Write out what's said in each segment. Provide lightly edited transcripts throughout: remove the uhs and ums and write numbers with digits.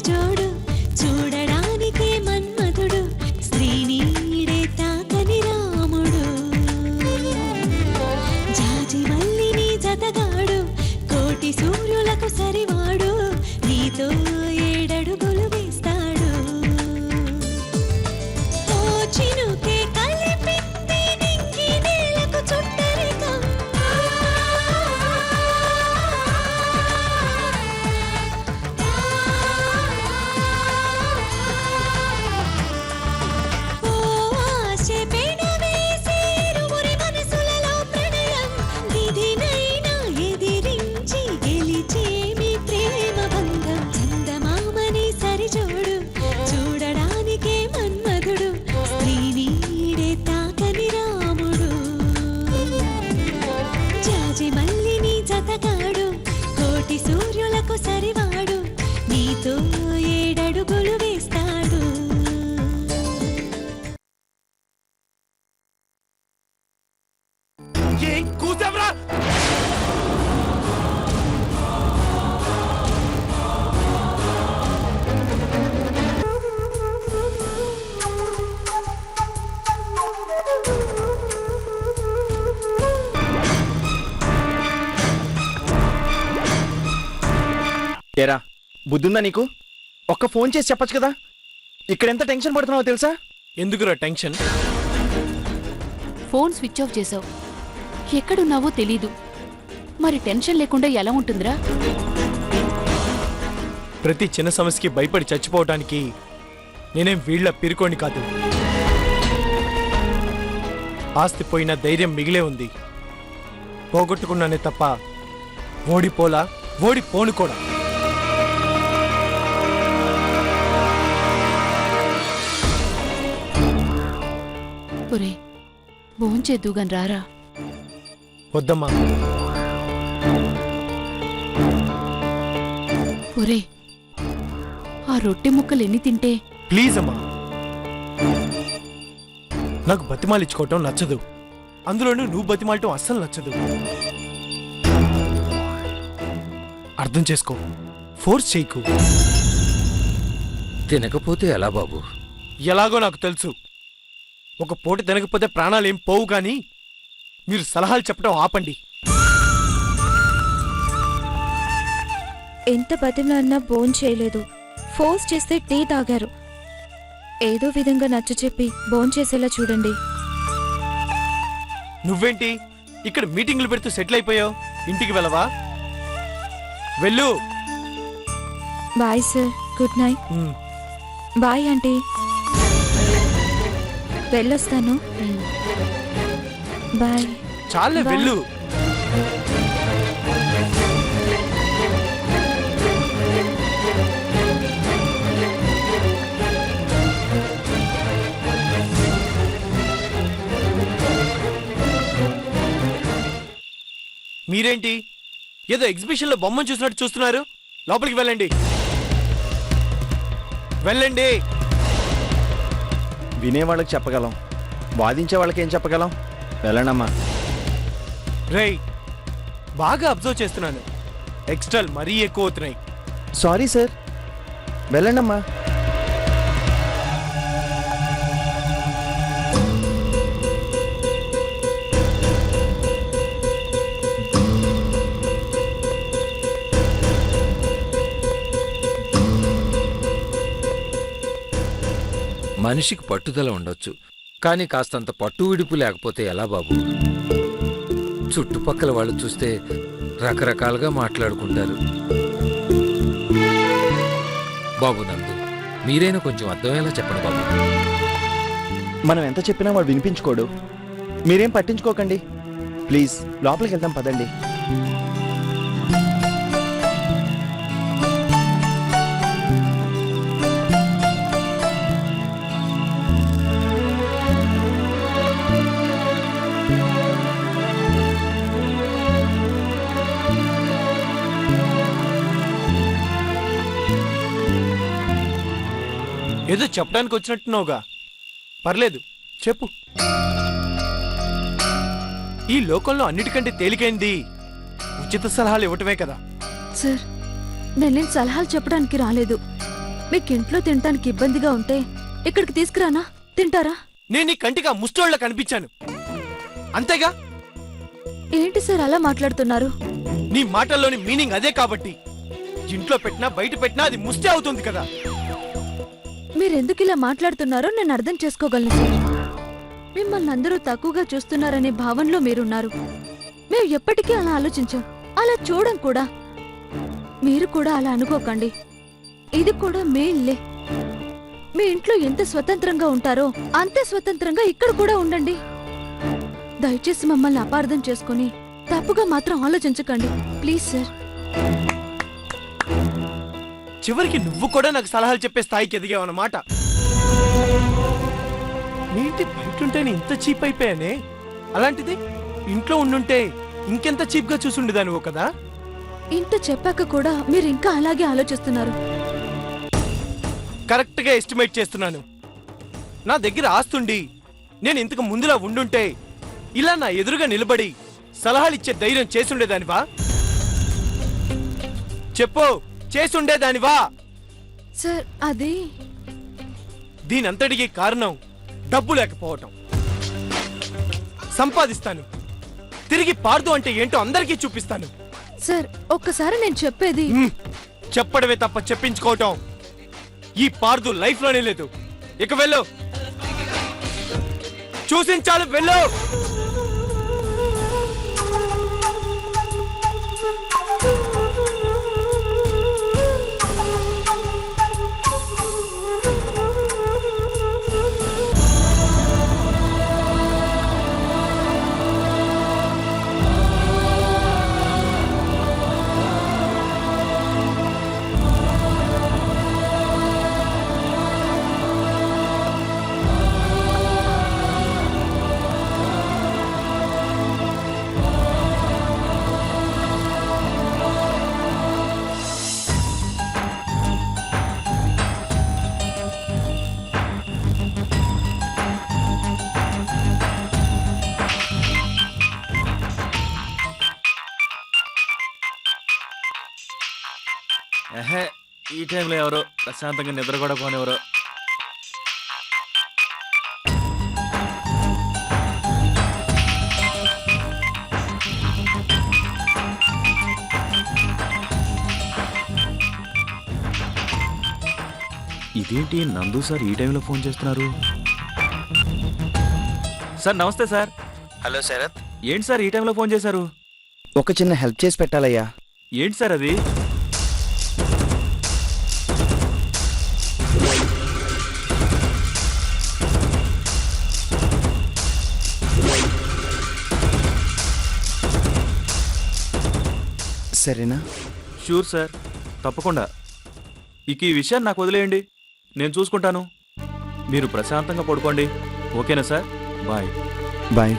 సరిజోడు చూడడానికే మన్మధుడు శ్రీనీడే తాకని రాముడు జాజి మల్లిని జతగాడు కోటి సూర్యులకు సరివాడు నీతో ఏడడుగులు వేస్తాడు ఓ చినుకే కలిపింది నింగి నేలకు చుట్టరికం ఓ ఆశ పెనవేసి ఇరువురి మనసులలో ప్రణయం విధినైనా ఎదిరించి గెలిచేమి ప్రేమ బంధం చందమామని సరిజోడు చూడడానికే మన్మధుడు శ్రీనీడే తాకని రాముడు జాజి మల్లిని జతగాడు కోటి సూర్యులకు సరివాడు నీతో ఏడడుగులు వేస్తాడు ఏం కూసావరా? ఏరా బుద్ధుందా నీకు? ఒక్క ఫోన్ చేసి చెప్పచ్చు కదా. ఇక్కడ ఎంత టెన్షన్ పడుతున్నావో తెలుసా? ఎందుకురా టెన్షన్? ఫోన్ స్విచ్ ఆఫ్ చేసావు. ఎక్కడున్నావో తెలీదు. మరి టెన్షన్ లేకుండా ఎలా ఉంటుందిరా? ప్రతి చిన్న సమస్యకి భయపడి చచ్చిపోవటానికి నేనేం వీళ్ళ పిరుకోని కాదు. ఆస్తి పోయిన ధైర్యం మిగిలే ఉంది. పోగొట్టుకున్నానే తప్ప ఓడిపోలా, ఓడిపోను కూడా. ఒరే భోంచేద్దుగాని రారా. వద్దమ్మా. ఒరే ఆ రొట్టె ముక్కలు ఎన్ని తింటే ప్లీజ్ అమ్మా. నాకు బతిమాలిచ్చుకోవటం నచ్చదు. అందులోనూ నువ్వు బతిమాలటం అస్సలు నచ్చదు. అర్థం చేసుకో. ఫోర్స్ చేయకు. తినకపోతే ఎలా బాబు? ఎలాగో నాకు తెలుసు. ఒక పూట తినకపోతే ప్రాణాలేం పోవు కానీ మీరు సలహాలు చెప్పడం ఆపండి. ఎంత బతిమలాడినా భోంచేయలేదు. ఫోర్స్ చేస్తే టీ తాగారు. ఏదో విధంగా నచ్చచెప్పి భోంచేసేలా చూడండి. నువ్వేంటి ఇక్కడ మీటింగ్లు పెడుతూ సెటిల్ అయిపోయావు? ఇంటికి వెళ్ళవా? వెళ్ళు. Bye sir, good night. Bye aunty, వెళ్ళొస్తాను. బాయ్. చాలే వెళ్ళు. మీరేంటి ఏదో ఎగ్జిబిషన్లో బొమ్మను చూసినట్టు చూస్తున్నారు? లోపలికి వెళ్ళండి, వెళ్ళండి. వినేవాళ్ళకి చెప్పగలం, వాదించే వాళ్ళకి ఏం చెప్పగలం? వెళ్ళండమ్మా. రేయ్, బాగా అబ్జర్వ్ చేస్తున్నాను. ఎక్స్ట్రాలు మరీ ఎక్కువ అవుతున్నాయి. సారీ సార్, వెళ్ళండమ్మా. మనిషికి పట్టుదల ఉండొచ్చు, కానీ కాస్తంత పట్టు విడుపు లేకపోతే ఎలా బాబు? చుట్టుపక్కల వాళ్ళు చూస్తే రకరకాలుగా మాట్లాడుకుంటారు. బాబు నందు, మీరైనా కొంచెం అర్థమయ్యేలా చెప్పండి బాబు. మనం ఎంత చెప్పినా వాడు వినిపించుకోడు. మీరేం పట్టించుకోకండి ప్లీజ్. లోపలికి వెళ్దాం పదండి. ఏదో చెప్పడానికి వచ్చినట్టున్నావుగా. పర్లేదు, చెప్పు. ఈ లోకంలో అన్నిటికంటే తేలికైంది ఉచిత సలహాలు ఇవ్వటమే కదా. సార్, నేనేం సలహాలు చెప్పడానికి రాలేదు. మీకు ఇంట్లో తినటానికి ఇబ్బందిగా ఉంటే ఇక్కడికి తీసుకురానా, తింటారా? నేను నీ కంటిగా ముష్టోళ్ళ కనిపించాను అంతేగా. ఏంటి సార్ అలా మాట్లాడుతున్నారు? నీ మాటల్లోని మీనింగ్ అదే కాబట్టి ఇంట్లో పెట్టినా బయట పెట్టినా అది ముస్తే అవుతుంది కదా. మీరెందుకు ఇలా మాట్లాడుతున్నారో నేను అర్థం చేసుకోగలను సార్. మిమ్మల్ని అందరూ తక్కువగా చూస్తున్నారనే భావనలో మీరున్నారు. మేము ఎప్పటికీ అలా ఆలోచించాం, అలా చూడం కూడా. మీరు కూడా అలా అనుకోకండి. ఇది కూడా మీ ఇల్లే. మీ ఇంట్లో ఎంత స్వతంత్రంగా ఉంటారో అంతే స్వతంత్రంగా ఇక్కడ కూడా ఉండండి. దయచేసి మమ్మల్ని అపార్థం చేసుకుని తప్పుగా మాత్రం ఆలోచించకండి ప్లీజ్ సార్. చివరికి నువ్వు కూడా నాకు సలహాలు చెప్పే స్థాయికి ఎదిగావన్నమాట. నీ ఇంటి బయటుంటేనే ఇంత చీప్ అయిపోయానే, అలాంటిది ఇంట్లో ఉండుంటే ఇంకెంత చీప్ గా చూసుండేదానివో కదా. ఇంత చెప్పాక కూడా మీరు ఇంకా అలాగే ఆలోచిస్తున్నారు. కరెక్ట్ గా ఎస్టిమేట్ చేస్తున్నాను. నా దగ్గర ఆస్తుండి నేను ఇంతకు ముందులా ఉండుంటే ఇలా నా ఎదురుగా నిలబడి సలహాలిచ్చే ధైర్యం చేసుండేదానివా? చెప్పు, చేసుండేదానివా? సార్ అది దీనంతటికీ కారణం డబ్బు లేకపోవటం. సంపాదిస్తాను, తిరిగి పార్దు అంటే ఏంటో అందరికీ చూపిస్తాను. సార్ ఒక్కసారి నేను చెప్పేది. చెప్పడమే తప్ప చెప్పించుకోవటం ఈ పార్దు లైఫ్ లోనే లేదు. ఇక వెళ్ళు, చూసించాలి, వెళ్ళు. ఈ టైంలో ఎవరో ప్రశాంతంగా నిద్ర కూడా పోనివరో. ఇదేంటి నందు సార్ ఈ టైంలో ఫోన్ చేస్తున్నారు? సార్ నమస్తే సార్. హలో శరత్. ఏంటి సార్ ఈ టైంలో ఫోన్ చేశారు? ఒక చిన్న హెల్ప్ చేసి పెట్టాలయ్యా. ఏంటి సార్ అది? సరేనా? షూర్ సార్, తప్పకుండా. ఇక ఈ విషయాన్ని నాకు వదిలేయండి, నేను చూసుకుంటాను. మీరు ప్రశాంతంగా పడుకోండి, ఓకేనా సార్? బాయ్. బాయ్.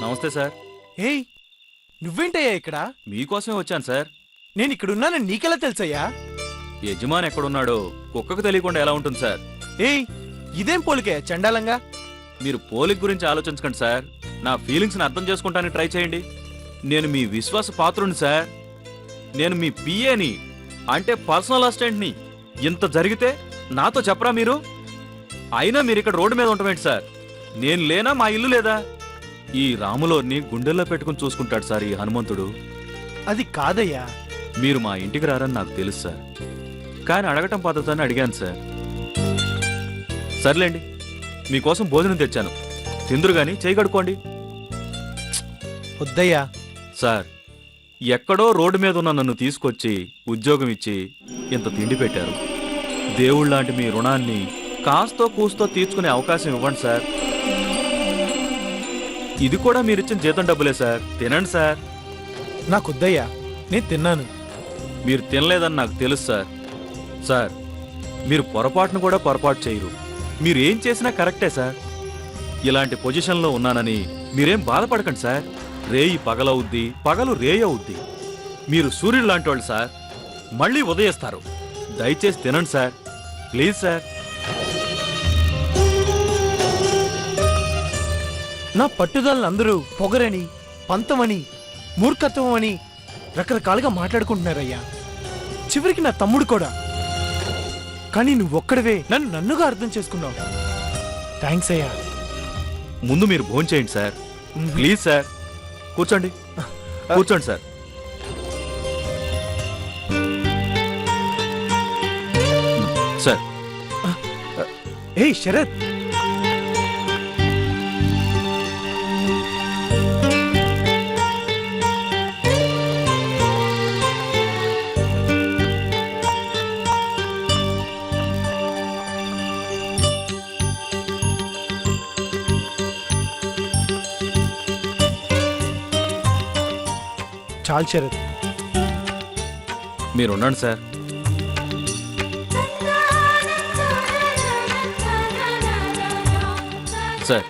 నమస్తే సార్. ఏయ్, నువ్వేంటయ్యా ఇక్కడ? మీకోసమే వచ్చాను సార్. నేను ఇక్కడున్నానని నీకెలా తెలుసయ్యా? యజమాని ఎక్కడున్నాడో కుక్కకు తెలియకుండా ఎలా ఉంటుంది సార్? ఏయ్, ఇదేం పోలికే చండాలంగా? మీరు పోలిక గురించి ఆలోచించకండి సార్, నా ఫీలింగ్స్ని అర్థం చేసుకుంటానికి ట్రై చేయండి. నేను మీ విశ్వాస పాత్రుని సార్. నేను మీ పిఏని, అంటే పర్సనల్ అసిస్టెంట్ని. ఇంత జరిగితే నాతో చెప్పరా మీరు? అయినా మీరు ఇక్కడ రోడ్డు మీద ఉండమేంటి సార్? నేను లేనా, మా ఇల్లు లేదా? ఈ రాములోని గుండెల్లో పెట్టుకుని చూసుకుంటాడు సార్ ఈ హనుమంతుడు. అది కాదయ్యా. మీరు మా ఇంటికి రారని నాకు తెలుసు సార్, కానీ అడగటం పద్ధతి అడిగాను సార్. సర్లేండి, మీకోసం భోజనం తెచ్చాను, తిందురు గాని చేయి కడుక్కోండి. వద్దయ్యా. సార్, ఎక్కడో రోడ్డు మీద ఉన్న నన్ను తీసుకొచ్చి ఉద్యోగం ఇచ్చి ఇంత తిండి పెట్టారు. దేవుళ్లాంటి మీ రుణాన్ని కాస్తో కూస్తో తీర్చుకునే అవకాశం ఇవ్వండి సార్. ఇది కూడా మీరిచ్చిన జీతం డబ్బులే సార్, తినండి సార్. నాకొద్దయ్యా, నేను తిన్నాను. మీరు తినలేదని నాకు తెలుసు సార్. సార్, మీరు పొరపాటును కూడా పొరపాటు చేయరు. మీరేం చేసినా కరెక్టే సార్. ఇలాంటి పొజిషన్లో ఉన్నానని మీరేం బాధపడకండి సార్. రేయి పగలవుద్ది, పగలు రేయి అవుద్ది. మీరు సూర్యుడు లాంటి వాళ్ళు సార్, మళ్ళీ ఉదయిస్తారు. దయచేసి తినండి సార్, ప్లీజ్ సార్. నా పట్టుదలను అందరూ పొగరని, పంతమని, మూర్ఖత్వం అని రకరకాలుగా మాట్లాడుకుంటున్నారయ్యా. చివరికి నా తమ్ముడు కూడా. కానీ నువ్వొక్కడవే నన్నుగా అర్థం చేసుకున్నావు. థ్యాంక్స్ అయ్యా. ముందు మీరు భోంచేయండి సార్, ప్లీజ్ సార్. కూర్చోండి, కూర్చోండి సార్. సార్, ఏయ్ శరత్, చాలు శరత్. మీరు ఉండండి సార్. సార్,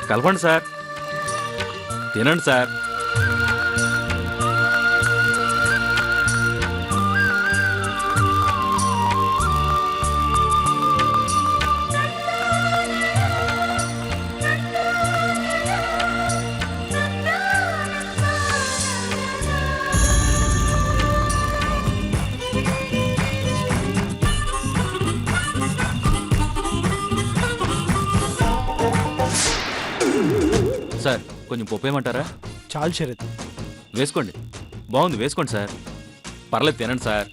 కలపండి సార్, తినండి సార్. సార్, కొంచెం పప్పు ఏమంటారా? చాలు శరత్. వేసుకోండి, బాగుంది, వేసుకోండి సార్. పర్లేదు, తినండి సార్.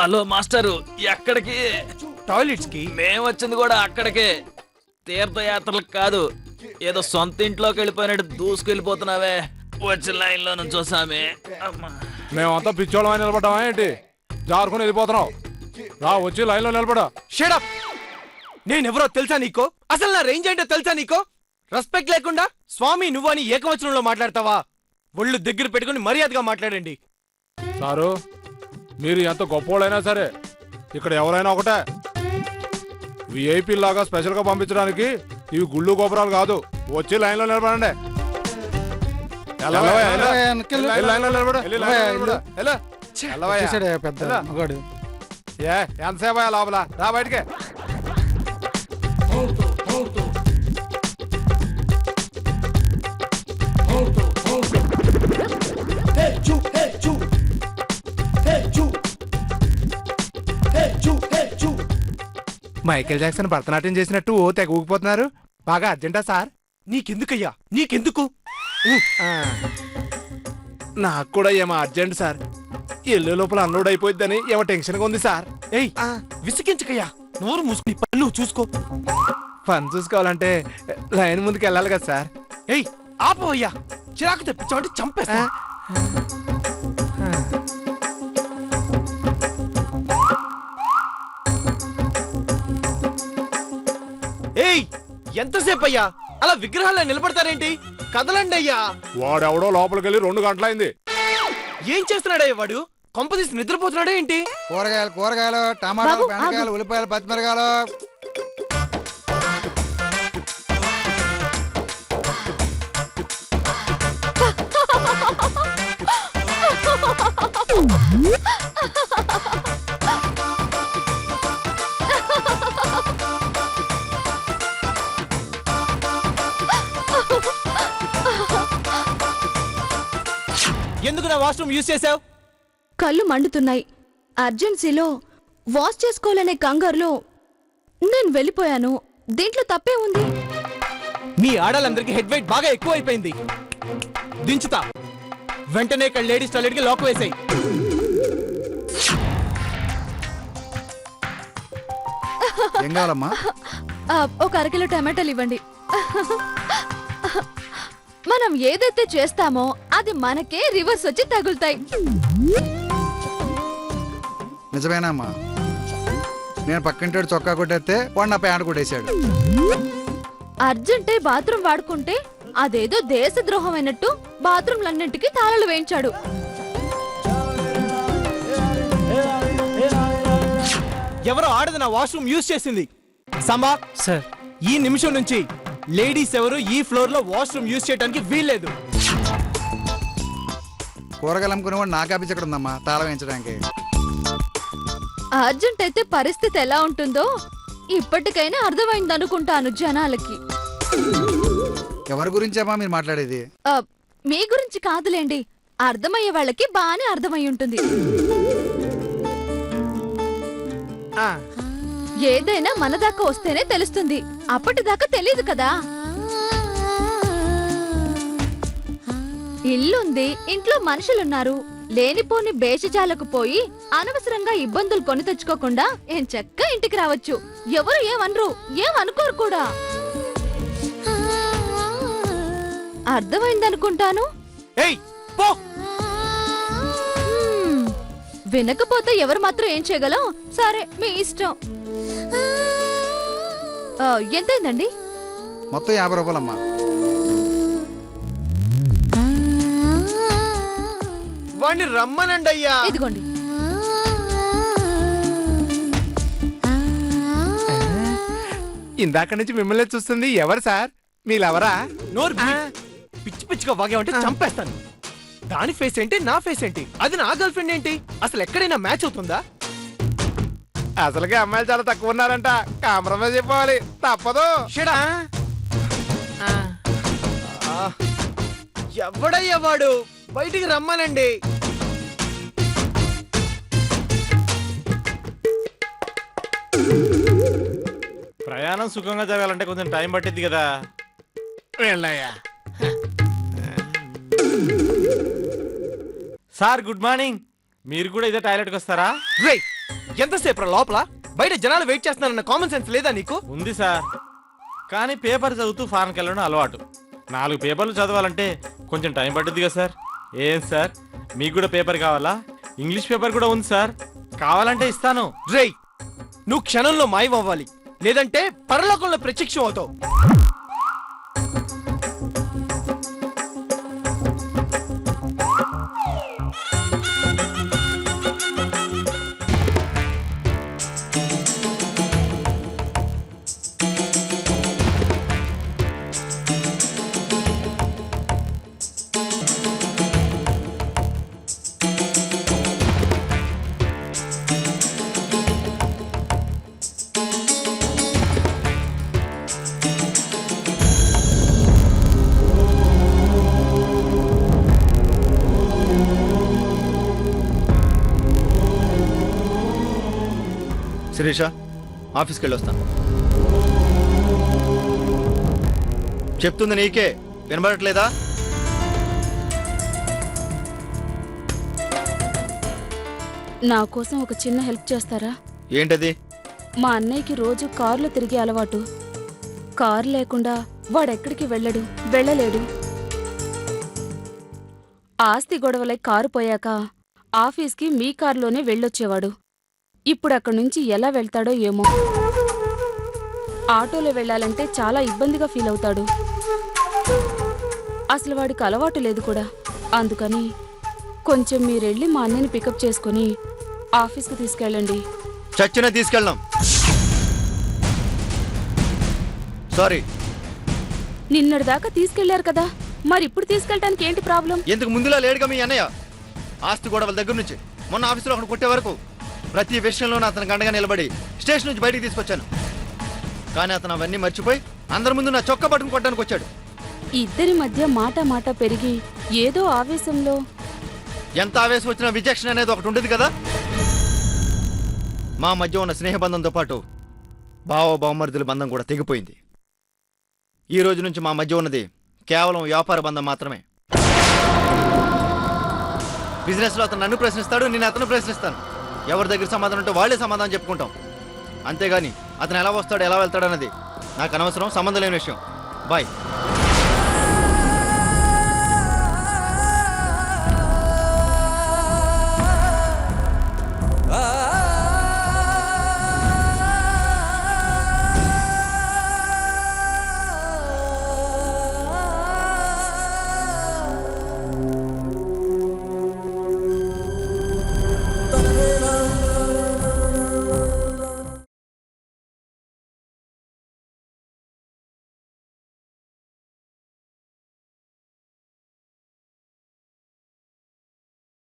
హలో మాస్టరు, ఎక్కడికి? టాయిలెట్స్ కి. మేము వచ్చింది కూడా అక్కడికే, తీర్థయాత్రలకు కాదు. ఏదో సొంత ఇంట్లోకి వెళ్ళిపోయినట్టు దూసుకెళ్ళిపోతున్నావే. వచ్చి లైన్ లో నుంచి చూసామే. మేమంతా పిచ్చోళమై నిలబడ్డామా ఏంటి? జారుకుని వెళ్ళిపోతున్నావు. రా, వచ్చి లైన్ లో నిలబడా. షడప్. నేనెవరో తెలుసా నీకో? అసలు నా రేంజ్ ఏంటో తెలుసా నీకో? రెస్పెక్ట్ లేకుండా స్వామి నువ్వు అని ఏకవచనంలో మాట్లాడతావా? ఒళ్ళు దగ్గర పెట్టుకుని మర్యాదగా మాట్లాడండి. సారు, మీరు ఎంత గొప్పోళ్ళైనా సరే ఇక్కడ ఎవరైనా ఒకటే. విఐపీ లాగా స్పెషల్ గా పంపించడానికి ఇవి గుళ్ళు గోపురాలు కాదు. వచ్చి లైన్ లో నిలబడండి. ఎంతసేపు లోపల రా, బయటికి. మైకేల్ జాక్సన్ భరతనాట్యం చేసినట్టు ఓ తెగ ఊగిపోతున్నారు. బాగా అర్జెంటా సార్? నీకెందుకయ్యా, నీకెందుకు? నాకు కూడా ఏమో అర్జెంట్ సార్. ఎల్లు లోపల అన్లోడ్ అయిపోయిద్దని ఏమో టెన్షన్ గా ఉంది సార్. ఏయ్, విసిగించకయ్యా. నోరు మూసుకుని పని నువ్వు చూసుకో. పని చూసుకోవాలంటే లైన్ ముందుకు వెళ్ళాలి కదా సార్. ఏయ్, ఆపవయ్యా. చిరాకు తెప్పించావంటే చంపేస్తా. ఏయ్, ఎంతసేపు అయ్యా అలా విగ్రహాల్లో నిలబడతారేంటి? కదలండి అయ్యా. వాడెవడో లోపలికి వెళ్ళి 2 గంటలైంది. ఏం చేస్తున్నాడయ్యా వాడు? కొంపదీసి నిద్రపోతున్నాడా ఏంటి? కూరగాయలు, టమాటాలు, బెండకాయలు, ఉల్లిపాయలు, పచ్చిమిరకాయలు. ఎందుకు నా వాష్రూమ్ యూజ్ చేసావు? కళ్ళు మండుతున్నాయి. అర్జెన్సీలో వాష్ చేసుకోవాలనే కంగారులో నేను వెళ్ళిపోయాను. దీంట్లో తప్పే ఉంది. మీ ఆడాలందరికీ హెడ్ వెయిట్ బాగా ఎక్కువ అయిపోయింది. దించుతా. వెంటనే ఇక్కడ లేడీస్ టాయిలెట్ కి లాక్ వేసాయి. ఏం కావాలమ్మా? ఒక అరకిలో టమాటాలు ఇవ్వండి. మనం ఏదైతే చేస్తామో అది మనకే రివర్స్ వచ్చి తగులుతాయి. నిజమేనా అమ్మా? నేను పక్కింటి చొక్కా కొట్టేస్తే వాడు నా ప్యాంట్ కొట్టేశాడు. అర్జెంటే బాత్రూమ్ వాడుకుంటే అదేదో దేశద్రోహం అయినట్టు బాత్రూంలన్నింటికి తాళాలు వేయించాడు. ఎవరో ఆడది నా వాష్రూమ్ యూజ్ చేసింది. సంబా సార్, ఈ నిమిషం నుంచి లేడీస్ ఎవరు ఈ ఫ్లోర్ లో వాష్రూమ్ యూజ్ చేయడానికి వీల్లేదు. కూరగాయలు అమ్ముకునేవాడు నాకు ఆఫీస్ ఎక్కడ ఉందమ్మా తాళం వేయించడానికి? అర్జెంట్ అయితే పరిస్థితి ఎలా ఉంటుందో ఇప్పటికైనా అర్థమైందనుకుంటాను జనాలకి. ఎవరి గురించేమా మీరు మాట్లాడేది? మీ గురించి కాదులేండి, అర్థమయ్యే వాళ్ళకి బానే అర్థమై ఉంటుంది. ఏదైనా మన దాకా వస్తేనే తెలుస్తుంది, అప్పటిదాకా తెలియదు కదా. ఇల్లుంది, ఇంట్లో మనుషులున్నారు. లేనిపోని బేషజాలకు పోయి అనవసరంగా ఇబ్బందులు కొని తెచ్చుకోకుండా ఏం చక్క ఇంటికి రావచ్చు. ఎవరు ఏమనరు, ఏమనుకోరు కూడా. అర్థమైందనుకుంటాను. వినకపోతే ఎవరు మాత్రం ఏం చేయగలం? సరే మీ ఇష్టం. ఎంతైందండి? మొత్తం 50 రూపాయలమ్మా. వాడిని రమ్మనండి అయ్యా. ఇదిగోండి. ఇందాక నుంచి మిమ్మల్ని చూస్తుంది ఎవరు సార్? మీరెవరా? నోరు పిచ్చి పిచ్చిగా వాగేమంటే చంపేస్తాను. దాని ఫేస్ ఏంటి, నా ఫేస్ ఏంటి, అది నా గర్ల్ ఫ్రెండ్ ఏంటి? అసలు ఎక్కడైనా మ్యాచ్ అవుతుందా? అసలుగా అమ్మాయిలు చాలా తక్కువ ఉన్నారంట. కాంప్రమైజ్ చెప్పాలి, తప్పదు. షడా ఎవడయ్యా వాడు? బయటికి రమ్మనండి. ప్రయాణం సుఖంగా జరగాలంటే కొంచెం టైం పట్టింది కదా. వెళ్ళయ్యా. Sir good morning. మీరు కూడా ఇదే టాయిలెట్కి వస్తారా? రేయ్, ఎంతసేపు లోపల? బయట జనాలు వెయిట్ చేస్తున్నారన్న కామన్ సెన్స్ లేదా నీకు? ఉంది సార్, కానీ పేపర్ చదువుతూ ఫారెన్కి వెళ్ళడం అలవాటు. 4 పేపర్లు చదవాలంటే కొంచెం టైం పడుతుంది కదా సార్. ఏం సార్, మీకు కూడా పేపర్ కావాలా? ఇంగ్లీష్ పేపర్ కూడా ఉంది సార్, కావాలంటే ఇస్తాను. రేయ్, నువ్వు క్షణంలో మాయం అవ్వాలి, లేదంటే పరలోకంలో ప్రత్యక్షం అవుతావు. శిరీష, ఆఫీస్కి వెళ్ళొస్తాను. చెప్తుంది నీకే, వినబడట్లేదా? నా కోసం ఒక చిన్న హెల్ప్ చేస్తారా? ఏంటది? మా అన్నయ్యకి రోజు కారులో తిరిగే అలవాటు. కారు లేకుండా వాడెక్కడికి వెళ్ళలేడు. ఆస్తి గొడవలై కారు పోయాక ఆఫీస్కి మీ కారులోనే వెళ్ళొచ్చేవాడు. ఇప్పుడు అక్కడి నుంచి ఎలా వెళ్తాడో ఏమో. ఆటోలో వెళ్ళాలంటే చాలా ఇబ్బందిగా ఫీల్ అవుతాడు. అసలు వాడికి అలవాటు లేదు కూడా. అందుకని కొంచెం మీరెళ్ళి మా అన్నయ్యని పికప్ చేసుకుని ఆఫీస్కి తీసుకెళ్ళండి. చచ్చినా తీసుకెళ్ళాం. సారీ. నిన్నటిదాకా తీసుకెళ్లారు కదా, మరి ఇప్పుడు తీసుకెళ్ళటానికి ఏంటి ప్రాబ్లం? ఎందుకు ముందులా లేడుగా మీ అన్నయ్య? ఆస్తి గొడవల దగ్గర నుంచి మొన్న ఆఫీసులో ఒకటి కొట్టే వరకు ప్రతి విషయంలోనూ అతను గండగా నిలబడి స్టేషన్ నుంచి బయటికి తీసుకొచ్చాను. కానీ అతను అవన్నీ మర్చిపోయి అందరి ముందు నా చొక్కా పట్టుకుని కొట్టడానికి వచ్చాడు. ఇద్దరి మధ్య మాట పెరిగి ఏదో ఆవేశంలో ఎంత ఆవేశం వచ్చినా విచక్షణ అనేది ఒకటి ఉంటుంది కదా. మా మధ్య ఉన్న స్నేహబంధంతో పాటు బావమరుదుల బంధం కూడా తెగిపోయింది. ఈ రోజు నుంచి మా మధ్య ఉన్నది కేవలం వ్యాపార బంధం మాత్రమే. బిజినెస్లో అతను నన్ను ప్రశ్నిస్తాడు, నేను అతను ప్రశ్నిస్తాను. ఎవరి దగ్గర సమాధానం ఉంటే వాళ్ళే సమాధానం చెప్పుకుంటాం. అంతేగాని అతను ఎలా వస్తాడు ఎలా వెళ్తాడు అన్నది నాకు అనవసరం, సంబంధం లేని విషయం. బాయ్.